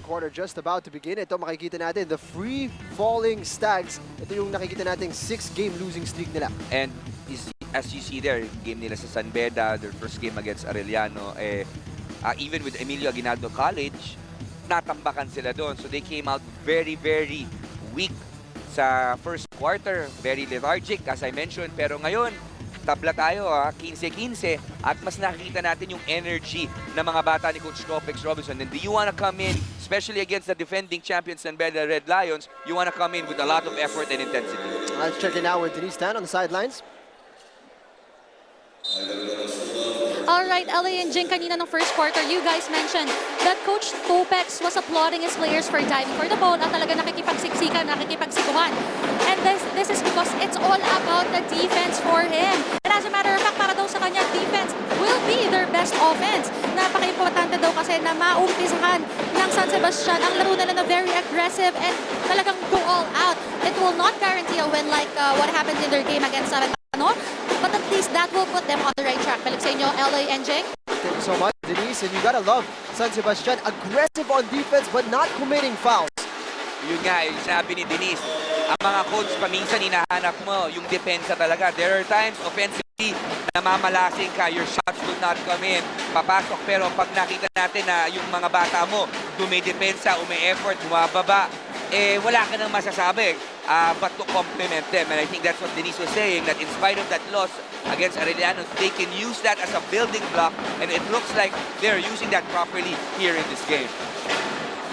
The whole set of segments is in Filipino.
quarter just about to begin. Ito makikita natin, the free falling stags. Ito yung nakikita nating 6-game losing streak nila. And as you see there, game nila sa San Beda, their first game against Arellano, even with Emilio Aguinaldo College, natambakan sila doon. So they came out very, very weak sa first quarter. Very lethargic, as I mentioned. Pero ngayon, tabla tayo, 15-15. At mas nakikita natin yung energy ng mga bata ni Coach Tropex Robinson. And do you want to come in, especially against the defending champions and Beda Red Lions, you want to come in with a lot of effort and intensity. Let's check it out with Denise Tan on the sidelines. Alright, LA and Jing, kanina ng first quarter, you guys mentioned that Coach Topex was applauding his players for diving for the ball at talaga nakikipagsiksikan, nakikipagsikuhan. And this is because it's all about the defense for him. And as a matter of fact, para daw sa kanya, defense will be their best offense. Napaka-importante daw kasi na maumpisahan ng San Sebastian ang laro nila na very aggressive and talagang go all out. It will not guarantee a win like what happened in their game against Arellano, but at least that will put them on the right track. Balik sa inyo, LA and Jing. Thank you so much, Denise. And you gotta love San Sebastian. Aggressive on defense but not committing fouls. Yun nga, yung sabi ni Denise, ang mga coach paminsan hinahanap mo yung depensa talaga. There are times offensively namamalasing ka, your shots will not come in, papasok. Pero pag nakita natin na yung mga bata mo dumidepensa, umi-effort, bumababa, wala ka nang masasabi but to compliment them. And I think that's what Denise was saying, that in spite of that loss against Arellano, they can use that as a building block, and it looks like they're using that properly here in this game.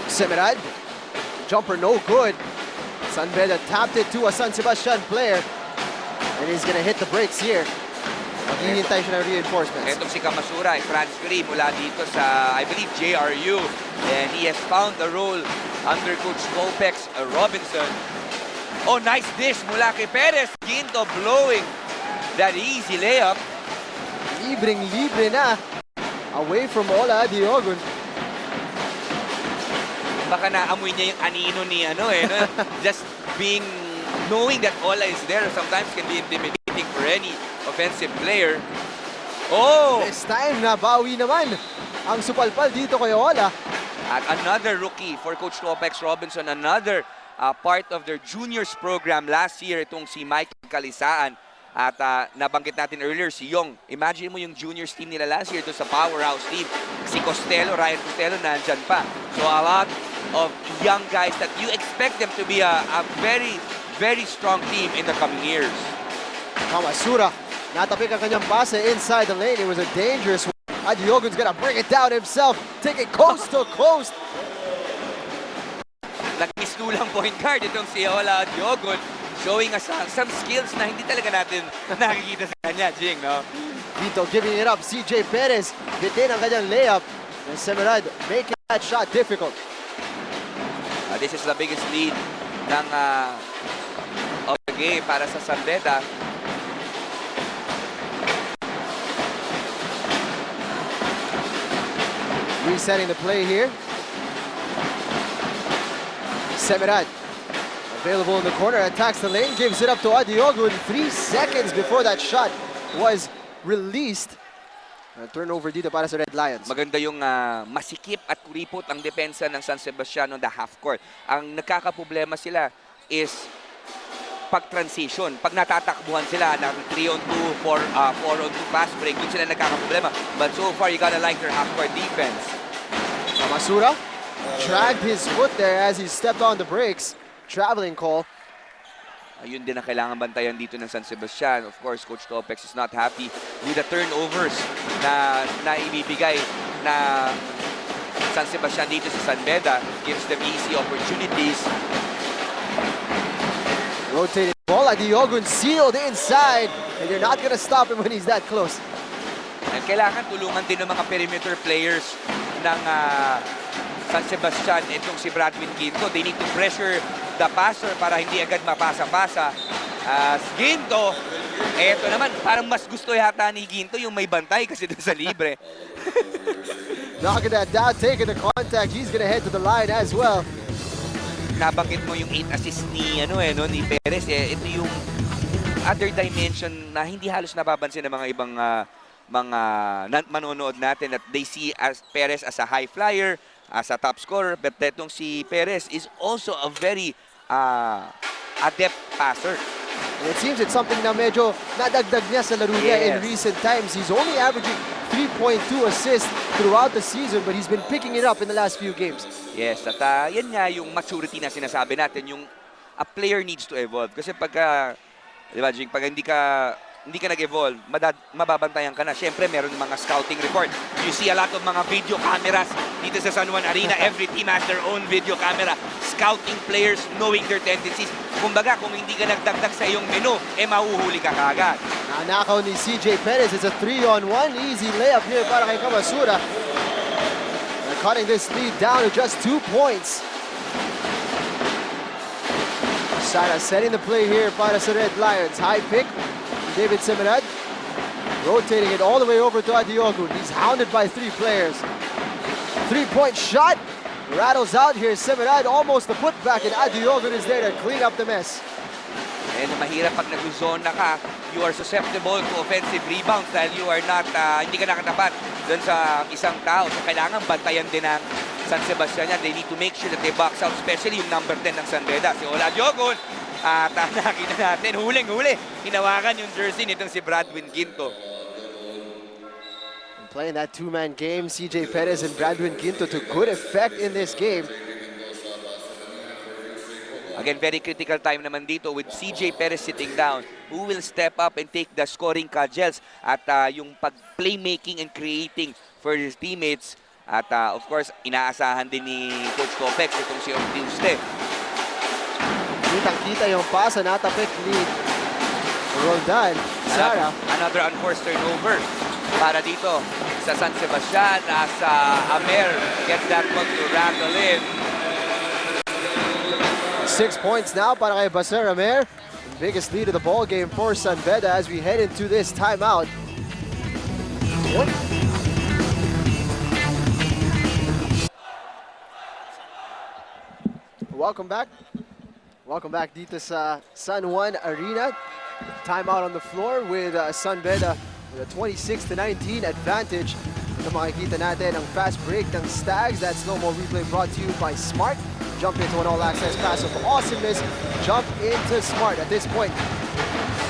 Semerad, jumper no good. San Beda tapped it to a San Sebastian player, and he's gonna hit the brakes here. Maghihintay siya ng reinforcements. Etong si Kamasura ay transferee mula dito sa, I believe, JRU. And he has found a role under Coach Topex Robinson. Oh, nice dish mula kay Perez. Ginto blowing that easy layup. Libreng-libre na. Away from Ola Diogun. Baka naamoy niya yung anino ni just knowing that Ola is there sometimes can be intimidating for any offensive player. Oh! This time, nabawi naman ang supalpal dito kay Ola. At another rookie for Coach Topex Robinson, another part of their juniors program last year, itong si Mike Kalisaan. At nabanggit natin earlier, si Yong. Imagine mo yung juniors team nila last year doon sa powerhouse team. Si Costello, Ryan Costello, nandyan pa. So a lot of young guys that you expect them to be a very, very strong team in the coming years. Kamasura, natapik ang kanyang pase inside the lane. It was a dangerous one. Adiogun's gonna bring it down himself, take it coast to coast. Nagmistulang point guard itong si Ola Adiogun, showing us some skills na hindi talaga natin nakikita sa kanya, Jing, no? Dito giving it up, CJ Perez, bitin ang kanyang layup. And Semerad making that shot difficult. This is the biggest lead ng of the game para sa San Beda. Resetting the play here. Semerad, available in the corner, attacks the lane, gives it up to Adiogun 3 seconds before that shot was released. A turnover dito para sa Red Lions. Maganda yung masikip at kuripot ang depensa ng San Sebastian on the half court. Ang nagkakaproblema sila is pag-transition. Pag natatakbuhan sila ng 3-on-2, 4-on-2 fast break, yun sila nagkakaproblema. But so far, you gotta like their half-court defense. Kamasura dragged his foot there as he stepped on the brakes. Traveling call. Ayun din ang kailangan bantayan dito ng San Sebastian. Of course, Coach Topex is not happy with the turnovers na ibibigay na San Sebastian dito sa San Beda. Gives them easy opportunities. Rotating ball, Adiogun sealed inside, and you're not gonna stop him when he's that close. And kailangan tulungan din ng mga perimeter players ng San Sebastian. Itong si Bradwin Ginto, they need to pressure the passer para hindi agad mapasa-pasa. Ginto, eto naman, parang mas gusto yata ni Ginto yung may bantay kasi doon sa libre. Knocking that down, taking the contact, he's gonna head to the line as well. Nabanggit mo yung 8 assists ni ni Perez, ito yung other dimension na hindi halos napapansin ng mga ibang mga manonood natin, that they see as Perez as a high flyer, as a top scorer, but etong si Perez is also a very adept passer. And it seems it's something na medyo nadagdag niya sa laro niya in recent times. He's only averaging 3.2 assists throughout the season, but he's been picking it up in the last few games. Yes, at yan nga yung maturity na sinasabi natin, yung a player needs to evolve. Kasi pagka, di ba, Jing, pag hindi ka nag-evolve, mababantayan ka na. Siyempre, meron mga scouting report. You see a lot of mga video cameras dito sa San Juan Arena. Every team has their own video camera. Scouting players, knowing their tendencies. Kumbaga, kung hindi ka nagdagdag sa iyong menu, mahuhuli ka kagad. Nanakaw ni CJ Perez. It's a 3-on-1. Easy layup here para kay Kamasura. They're cutting this lead down to just 2 points. Sara setting the play here para sa Red Lions. High pick. David Semerad rotating it all the way over to Adiogun. He's hounded by 3 players. 3-point shot. Rattles out here. Semerad almost the putback, and Adiogun is there to clean up the mess. And mahirap pag nag-zone na ka, you are susceptible to offensive rebounds dahil you are not, hindi ka nakatapat dun sa isang tao. So kailangan bantayan din ng San Sebastian yan. They need to make sure that they box out, especially yung number 10 ng San Beda, si Adiogun. At nakita natin, huling-huli, hinawakan yung jersey nitong si Bradwin Ginto. And playing that two-man game, CJ Perez and Bradwin Ginto to good effect in this game. Again, very critical time naman dito with CJ Perez sitting down. Who will step up and take the scoring cudgels at yung pag-playmaking and creating for his teammates. At of course, inaasahan din ni Coach Topex itong si Ortiuste. Kitang-kita yung pasa, natapik ni Roldan. Sara. Another unforced turnover para dito sa San Sebastian as Amer gets that one to rattle in. 6 points now para kay Baser Amer. Biggest lead of the ball game for San Beda as we head into this timeout. Welcome back. Welcome back dito sa San Juan Arena. Timeout on the floor with San Beda with a 26-19 advantage. Ito makikita natin ang fast break ng Stags. That slow-mo replay brought to you by Smart. Jump into an all-access pass of awesomeness. Jump into Smart. At this point,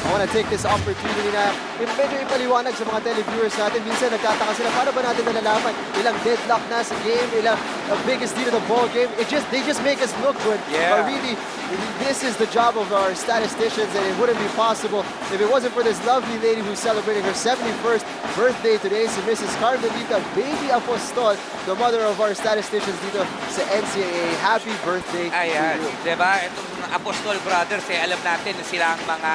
I want to take this opportunity na medyo ipaliwanag sa mga televiewers natin. Minsan nagtataka sila, paano ba natin nalalaman ilang deadlock na sa game, ilang biggest lead of the ball game. They just make us look good. Yeah. But really, this is the job of our statisticians, and it wouldn't be possible if it wasn't for this lovely lady who's celebrating her 71st birthday today, si Mrs. Carmelita Baby Apostol, the mother of our statisticians dito sa NCAA. Happy birthday to you. Diba? Itong mga Apostol Brothers, alam natin na sila ang mga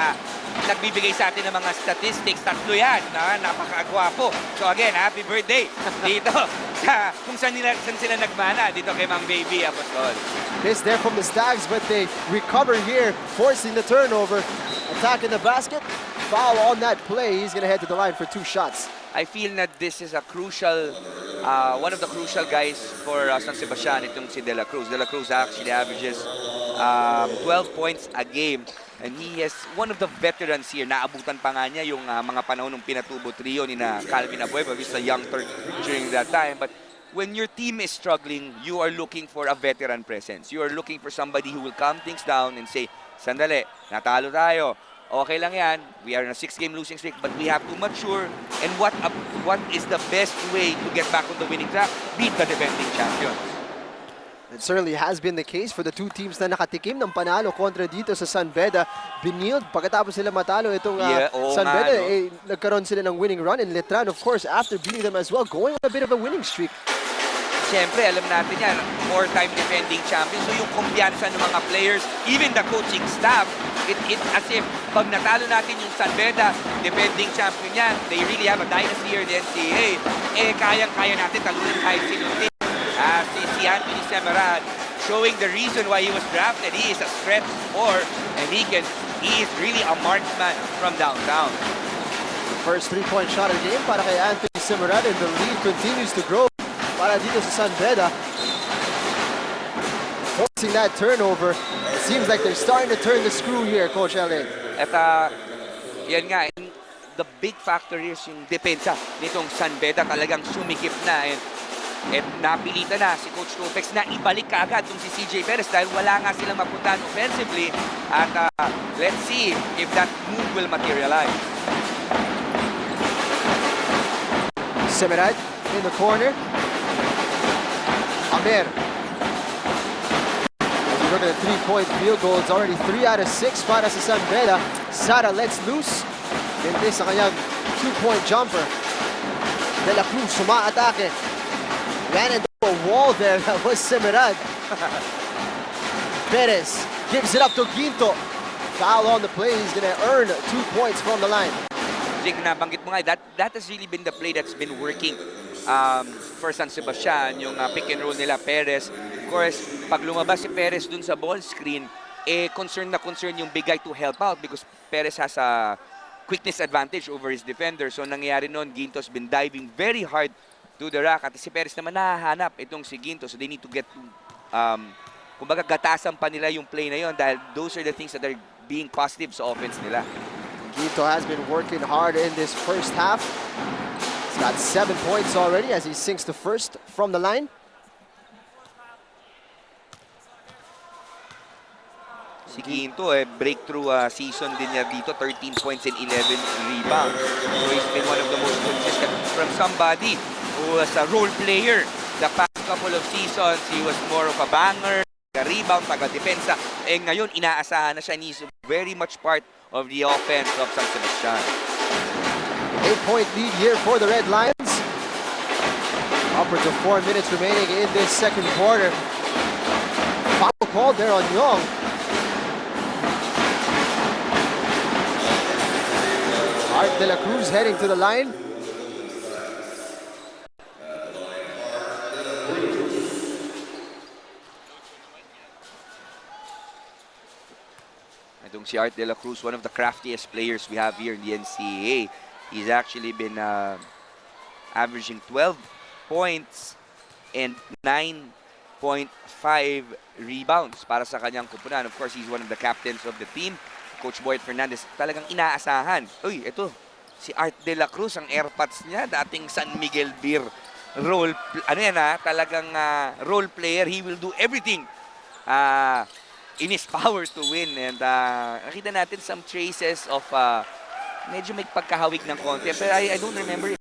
nagbibigay sa atin ng mga statistics. Tatlo yan, napakagwapo. So again, happy birthday dito sa kung saan sila nagmana dito kay Ma'am Baby Apostol. Miss there from the Stags, but they recover here, forcing the turnover. Attacking the basket, foul on that play. He's gonna head to the line for 2 shots. I feel that this is a crucial, one of the crucial guys for San Sebastian, itong si De La Cruz. De La Cruz actually averages 12 points a game. And he is one of the veterans here. Naabutan pa nga niya yung mga panahon ng pinatubo trio ni na Calvin Abueva. He's a young third during that time. But when your team is struggling, you are looking for a veteran presence. You are looking for somebody who will calm things down and say, sandali, natalo tayo. Okay lang yan. We are in a 6-game losing streak, but we have to mature. And what is the best way to get back on the winning track? Beat the defending champions. It certainly has been the case for the 2 teams na nakatikim ng panalo kontra dito sa San Beda. Benilde, pagkatapos sila matalo itong San Beda, nagkaroon sila ng winning run. And Letran, of course, after beating them as well, going on a bit of a winning streak. Siyempre, alam natin yan, 4-time defending champion. So yung kumpiyansa ng mga players, even the coaching staff, it as if pag natalo natin yung San Beda, defending champion yan, they really have a dynasty here in the NCAA. Kayang-kaya natin talunin kahit sinong team. Si Anthony Semerad showing the reason why he was drafted. He is a stretch 4 and he is really a marksman from downtown. The first 3-point shot of the game para kay Anthony Semerad, and the lead continues to grow para dito sa San Beda. Forcing that turnover. It seems like they're starting to turn the screw here, Coach LA. At yan nga, the big factor is yung depensa nitong San Beda. Talagang sumikip na. And At napilitan na si Coach Topex na ibalik kaagad itong si CJ Perez dahil wala nga silang mapuntahan offensively. At let's see if that move will materialize. Semerad in the corner. Amer. As you look at the three-point field goal, it's already 3 out of 6 para sa San Beda. Sara lets loose. Ganda sa kanyang two-point jumper. De La Cruz sumaatake. Ran into a wall there. That was Semerad. Perez gives it up to Ginto. Foul on the play. He's going to earn 2 points from the line. Jake, nabanggit mo nga, that has really been the play that's been working for San Sebastian, yung pick and roll nila, Perez. Of course, pag lumabas si Perez dun sa ball screen, concern yung big guy to help out because Perez has a quickness advantage over his defender. So nangyayari noon, Ginto's been diving very hard to the rack. At si Perez naman nahahanap itong si Ginto. So they need to get, kumbaga gatasan pa nila yung play na yon dahil those are the things that are being positive sa offense nila. Ginto has been working hard in this first half. He's got 7 points already as he sinks the first from the line. Si Ginto, breakthrough season din niya dito, 13 points and 11 rebounds. So he's been one of the most consistent from somebody who was a role player. The past couple of seasons, he was more of a banger, rebound, taga-depensa. Ngayon, inaasahan na siya and he's very much part of the offense of San Sebastian. 8-point lead here for the Red Lions. Upwards of 4 minutes remaining in this second quarter. Foul called there on Young. Art De La Cruz heading to the line. Si Art De La Cruz, one of the craftiest players we have here in the NCAA. He's actually been averaging 12 points and 9.5 rebounds para sa kanyang kupunan. Of course, he's one of the captains of the team. Coach Boyd Fernandez, talagang inaasahan. Uy, ito, si Art De La Cruz, ang airpods niya, dating San Miguel Beer talagang role player. He will do everything in his power to win. And nakita natin some traces of medyo may pagkahawig ng konti. Pero I don't remember if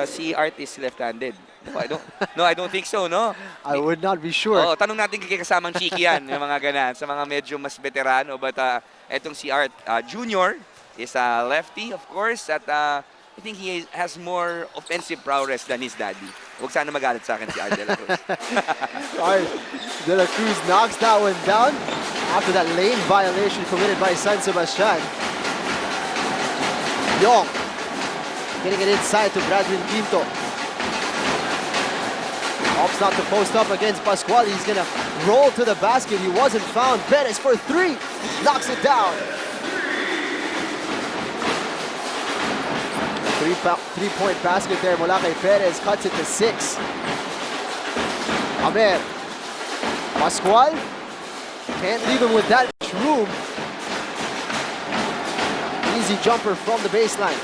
si Art is left-handed. I don't think so, no? I would not be sure. Oo, tanong natin kay kasamang Chiki yan, yung mga ganan, sa mga medyo mas veterano. But etong si Art Jr. is a lefty, of course, at I think he has more offensive prowess than his daddy. Huwag sana magalit sa akin si Art De La Cruz. Art De La Cruz knocks that one down after that lane violation committed by San Sebastian. Young getting it inside to Bradwin Quinto. Opts not to post up against Pasquale. He's gonna roll to the basket. He wasn't found. Perez for 3. Knocks it down. Three-point basket there mula kay Perez. Cuts it to 6. Amer. Pasquale can't leave him with that much room. Easy jumper from the baseline.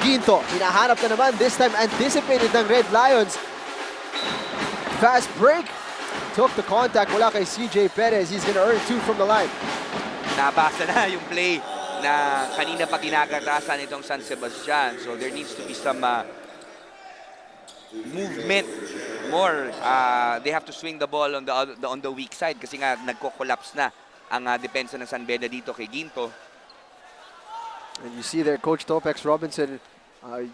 Ginto, hinahanap na naman. This time anticipated ng Red Lions. Fast break. Took the contact mula kay CJ Perez. He's gonna earn 2 from the line. Nabasa na yung play na kanina pa ginagatasan itong San Sebastian. So there needs to be some movement more. They have to swing the ball on the weak side kasi nga nagko-collapse na ang depensa ng San Beda dito kay Ginto. And you see there Coach Topex Robinson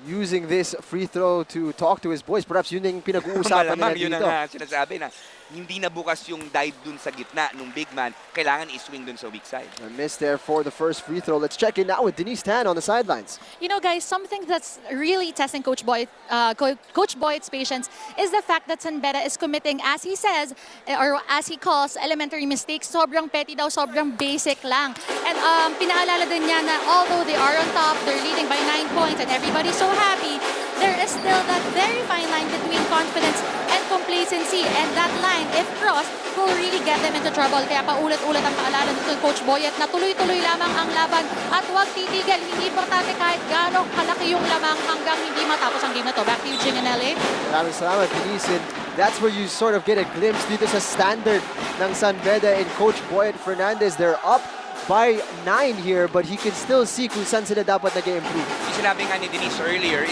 using this free throw to talk to his boys. Perhaps yun yung pinag-uusapan nila dito. Yun ang sinasabi na hindi na bukas yung dive dun sa gitna nung big man. Kailangan i-swing dun sa weak side. A miss there for the first free throw. Let's check in now with Denise Tan on the sidelines. You know, guys, something that's really testing Coach Boyd's patience is the fact that San Beda is committing, as he says, or as he calls, elementary mistakes. Sobrang petty daw, sobrang basic lang. And pinaalala din niya na although they are on top, they're leading by 9 points and everybody's so happy, there is still that very fine line between confidence and complacency. And that line, if crossed, will really get them into trouble. Kaya paulit-ulit ang paalala nito ni Coach Boyet na tuloy-tuloy lamang ang laban at huwag titigil. Hindi importante kahit gaano kalaki yung lamang hanggang hindi matapos ang game na to. Back to you, Jing and LA. Maraming salamat, Denise. And that's where you sort of get a glimpse dito sa standard ng San Beda and Coach Boyet Fernandez. They're up by 9 here, but he can still see kung saan sila dapat nag-improve. Yung sinabi nga ni Denise earlier,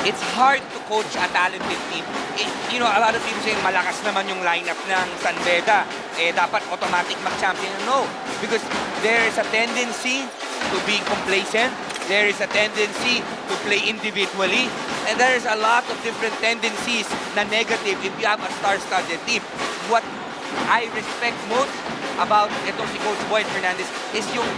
it's hard to coach a talented team. You know, a lot of people say malakas naman yung lineup ng San Beda. Dapat automatic mag-champion. No, because there is a tendency to be complacent. There is a tendency to play individually. And there is a lot of different tendencies na negative if you have a star-studded team. What I respect most about itong si Coach Boyet Fernandez is yung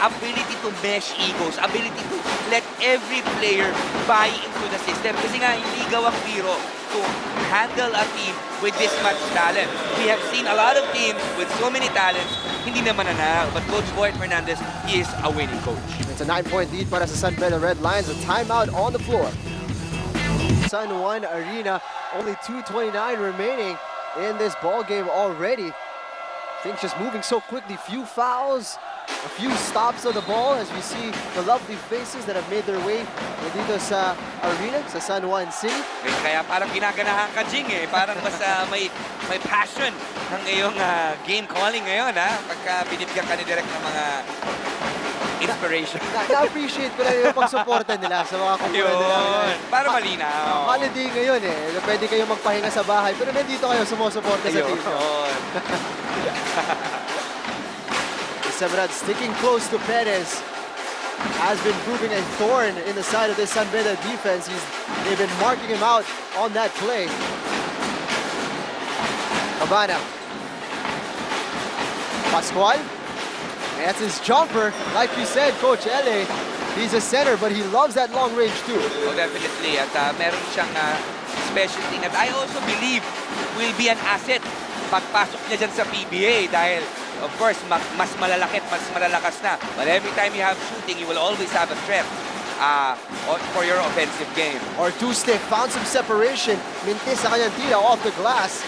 ability to mesh egos, ability to let every player buy into the system. Kasi nga, hindi gawang biro to handle a team with this much talent. We have seen a lot of teams with so many talents, hindi naman nanalo. But Coach Boyet Fernandez, he is a winning coach. It's a 9-point lead para sa San Beda Red Lions. A timeout on the floor. San Juan Arena, only 2:29 remaining in this ball game already. Things just moving so quickly. Few fouls, a few stops of the ball as we see the lovely faces that have made their way dito sa arena, sa San Juan City. Kaya parang ginaganahan ka, Jing, eh. Parang mas may passion ng iyong game calling ngayon, ha? Pagka binibigyan ka ni Direk ng mga inspiration. Na-appreciate ko lang yung pagsuporta nila sa mga kumpulan nila. Para malinaw. Holiday ngayon eh. Pwede kayong magpahinga sa bahay, pero nandito kayo sumusuporta sa team. Sebastian sticking close to Perez has been proving a thorn in the side of this San Beda defense. They've been marking him out on that play. Habana. Pascual. That's his jumper. Like you said, Coach Ele, he's a center, but he loves that long range too. Oh, definitely. At meron siyang specialty that I also believe will be an asset pagpasok niya dyan sa PBA dahil, of course, mas malalaki at mas malalakas na. But every time you have shooting, you will always have a threat for your offensive game. Or two-stick, found some separation. Mintis sa kanyang tira off the glass.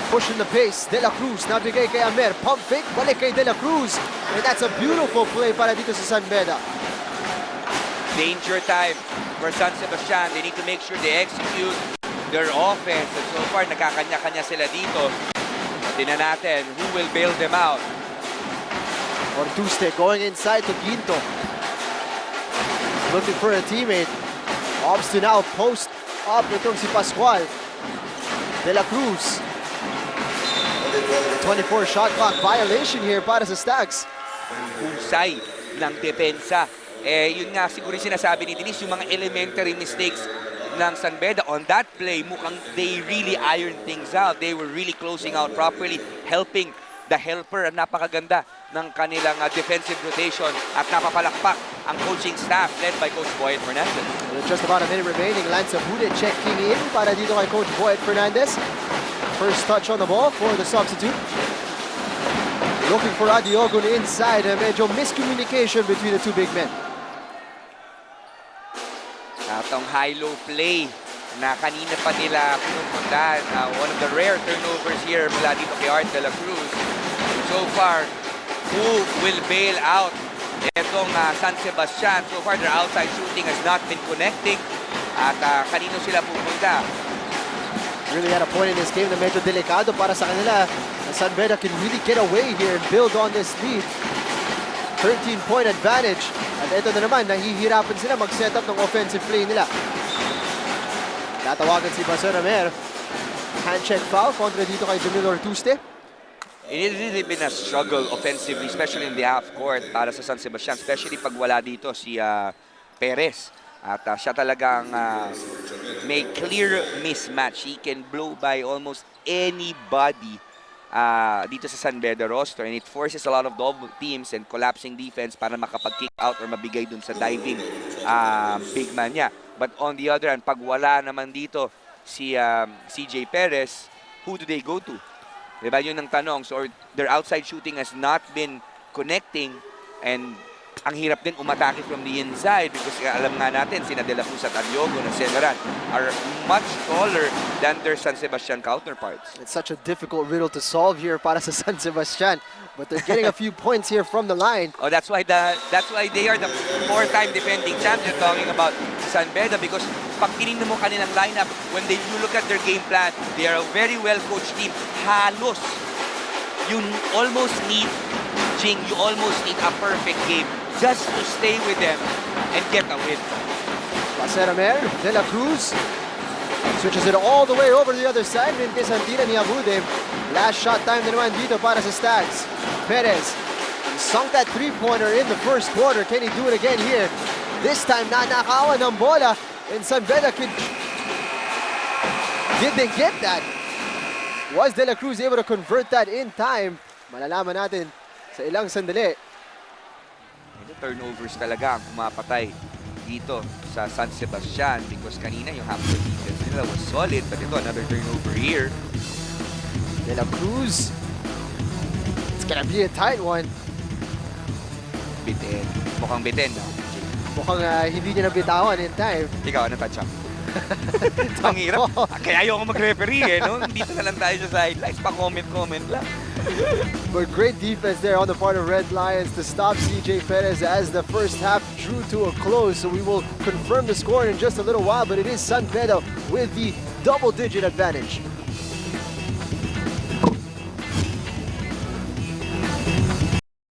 Pushing the pace, De La Cruz, nabigay kay Amer, pump fake, balik kay De La Cruz. And that's a beautiful play para dito sa San Beda. Danger time for San Sebastian. They need to make sure they execute their offense. And so far, nakakanya-kanya sila dito. Tingnan natin who will bail them out. Or two-stick, going inside to Ginto. Looking for a teammate. Opts to now post up itong si Pascual. De La Cruz. 24 shot clock violation here para sa Stags. Husay ng depensa. Yun nga siguro sinasabi ni Denise, yung mga elementary mistakes ng San Beda on that play, mukhang they really ironed things out. They were really closing out properly, helping the helper. Napakaganda ng kanilang defensive rotation at napapalakpak ang coaching staff led by Coach Boyet Fernandez. Just about a minute remaining. Lance Abude checking in para dito kay Coach Boyet Fernandez. First touch on the ball for the substitute. Looking for Adiogun inside. Medyo miscommunication between the two big men. Atong high-low play na kanina pa nila pinupuntahan. One of the rare turnovers here mula dito kay Art De La Cruz. So far, who will bail out itong San Sebastian? So far, their outside shooting has not been connecting. At kanino sila pupunta? Really at a point in this game na medyo delikado para sa kanila. San Beda can really get away here and build on this lead. 13-point advantage. At ito na naman, nahihirapan sila mag-set up ng offensive play nila. Tatawagan si Basur Amer. Hand-check foul kontra dito kay Jamil Ortuste. It has really been a struggle offensively, especially in the half court para sa San Sebastian, especially pag wala dito si Perez. At siya talagang may clear mismatch. He can blow by almost anybody dito sa San Beda roster. And it forces a lot of double teams and collapsing defense para makapag-kick out or mabigay dun sa diving big man niya. But on the other hand, pag wala naman dito si CJ Perez, who do they go to? Diba yun ang tanong. So their outside shooting has not been connecting and ang hirap din umatake from the inside because alam nga natin, sina De La Cruz at Adiogo na Severan are much taller than their San Sebastian counterparts. It's such a difficult riddle to solve here para sa San Sebastian. But they're getting a few points here from the line. Oh, that's why they are the 4-time defending champion, talking about San Beda, because pag tinignan mo kanilang lineup, when you look at their game plan, they are a very well-coached team. Halos, you almost need a perfect game just to stay with them and get a win. Paseramer, De La Cruz switches it all the way over to the other side. Santina ni Abude. Last shot time na naman dito para sa Stags. Perez sunk that three-pointer in the first quarter. Can he do it again here? This time, nanakawan ng bola. And San Beda did they get that? Was De La Cruz able to convert that in time? Malalaman natin sa ilang sandali. Turnovers talaga ang pumapatay dito sa San Sebastian because kanina yung half-court defense nila was solid, but ito another turnover here. De La Cruz. It's gonna be a tight one. Bitin. Mukhang bitin, no? Mukhang hindi niya nabitawan in time. Ikaw, ano touch up? Ang hirap. Kaya ayoko mag-referee, no? Dito na lang tayo sa sidelines. Pa-comment lang. But great defense there on the part of Red Lions to stop CJ Perez as the first half drew to a close. So we will confirm the score in just a little while, but it is San Beda with the double-digit advantage.